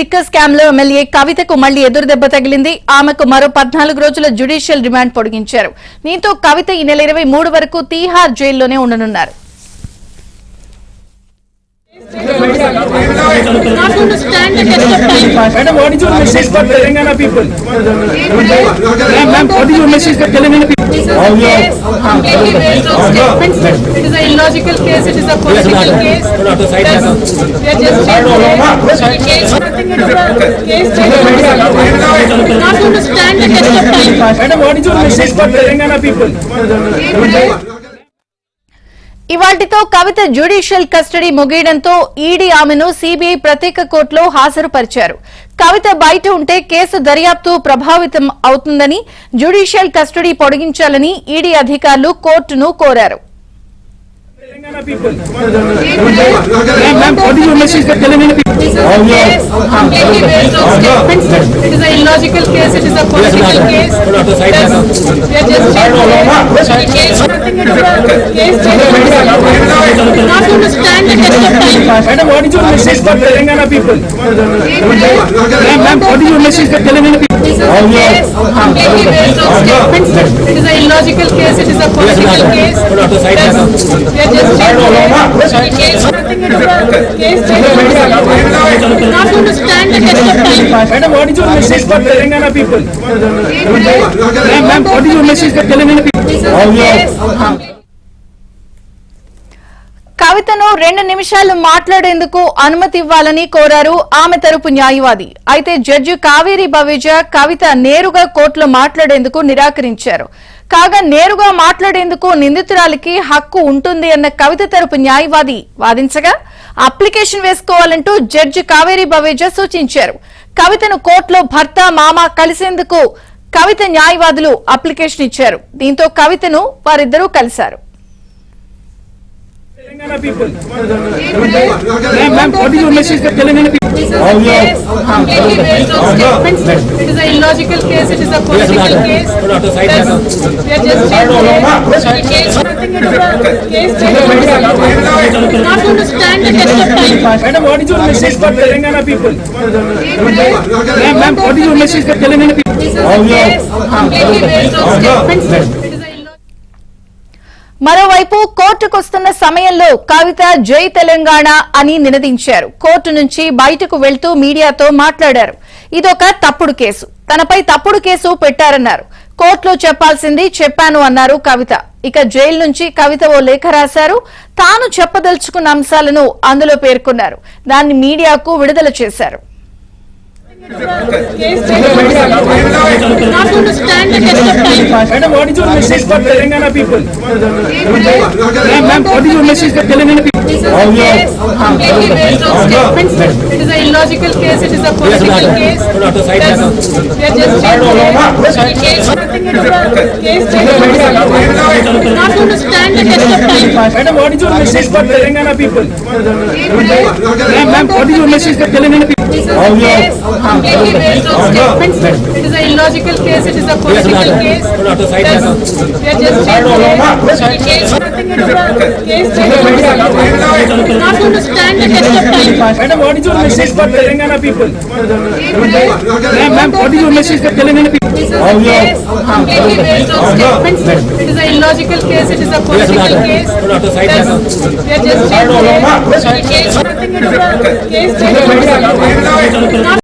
Ticker scam లో MLA కవితకు మళ్లీ ఎదురుదెబ్బ తగిలింది. ఆమెకు మరో 14 రోజుల జ్యుడిషియల్ రిమాండ్ పొడిగించారు. దీంతో కవిత ఈ నెల 23 వరకు తీహార్ జైల్లోనే ఉండనున్నారు. Not going to stand the test of time. Madam, what is your message for Telangana people? Ma'am, what is your message for Telangana people? This is a case completely based on statements. It is an illogical case. It is a political case. We are just saying the case. Nothing to do with the case. Not going to stand the test of time. Madam, what is your message for Telangana people? ఇవాల్టితో Kavitha judicial custody ముగియడంతో ED ఆమెను CBI ప్రత్యేక కోర్టులో హాజరుపరిచారు. కవిత బయట ఉంటే case దర్యాప్తు ప్రభావితం అవుతుందని జ్యుడిషియల్ కస్టడీ పొడిగించాలని ఈడీ అధికారులు కోర్టును కోరారు. Telangana people. Ma'am, what is your message for Telangana people? This is a case completely based on statements. It is an illogical case. It is a political case. We are just saying the case. Nothing to do with the case. Not going to stand the test of time. Madam, what is your message for Telangana people? Ma'am, what is your message for Telangana people? This is a case completely based on statements. It is an illogical case. It is a political case. We are just saying the case. Nothing to do with the case. Not going to stand the test of time. Madam, what is your message for Telangana people? Ma'am, what is your message for Telangana people? This is a case completely. కవితను 2 నిమిషాలు మాట్లాడేందుకు అనుమతి ఇవ్వాలని కోరారు ఆమె తరపు న్యాయవాది. అయితే జడ్జి కావేరి బవేజా కవిత నేరుగా కోర్టులో మాట్లాడేందుకు నిరాకరించారు. కాగా నేరుగా మాట్లాడేందుకు నిందితురాలికి హక్కు ఉంటుంది అన్న కవిత తరపు న్యాయవాది వాదించగా అప్లికేషన్ వేసుకోవాలంటూ జడ్జి కావేరి బవేజా సూచించారు. కవితను కోర్టులో భర్త మామ కలిసేందుకు కవిత న్యాయవాదులు అప్లికేషన్ ఇచ్చారు. దీంతో కవితను వారిద్దరూ కలిశారు. Telangana people. Ma'am, what is your message for Telangana people? This is a case completely based on statements. It is an illogical case. It is a political case. We are just saying the case. Nothing to do with the case. Not going to stand the test of time. Madam, what is your message for Telangana people? Ma'am, what is your message for Telangana people? This is a case completely based on statements. It is a మరోవైపు కోర్టుకొస్తున్న సమయంలో కవిత జై తెలంగాణ అని నినదించారు. Court నుంచి బయటకు వెళ్తూ మీడియాతో మాట్లాడారు. ఇదొక తప్పుడు కేసు, తనపై తప్పుడు కేసు పెట్టారన్నారు. కోర్టులో చెప్పాల్సింది చెప్పాను అన్నారు కవిత. ఇక జైలు నుంచి కవిత ఓ లేఖ రాశారు. తాను చెప్పదలుచుకున్న అంశాలను అందులో పేర్కొన్నారు. దాన్ని మీడియాకు విడుదల చేశారు. not going to stand the test of time. Madam, what is your message for Telangana people? Ma'am, what is your message for Telangana people? This is a case completely based on statements. It is an illogical case. It is a political case. We are just saying the case. Nothing to do with the case. Not going to stand the test of time. Madam, what is your message for Telangana people? Ma'am, what is your message for Telangana people? This is a case completely based on statements. It is an illogical case. It is a political case. We are just saying the case. Nothing to do with the case. Not going to stand the test of time. Madam, what is your message for Telangana people? Ma'am, what is your message for Telangana people? This is a case completely based on statements. It is an illogical case. It is a political case. We are just saying the case. Nothing to do with the case. Not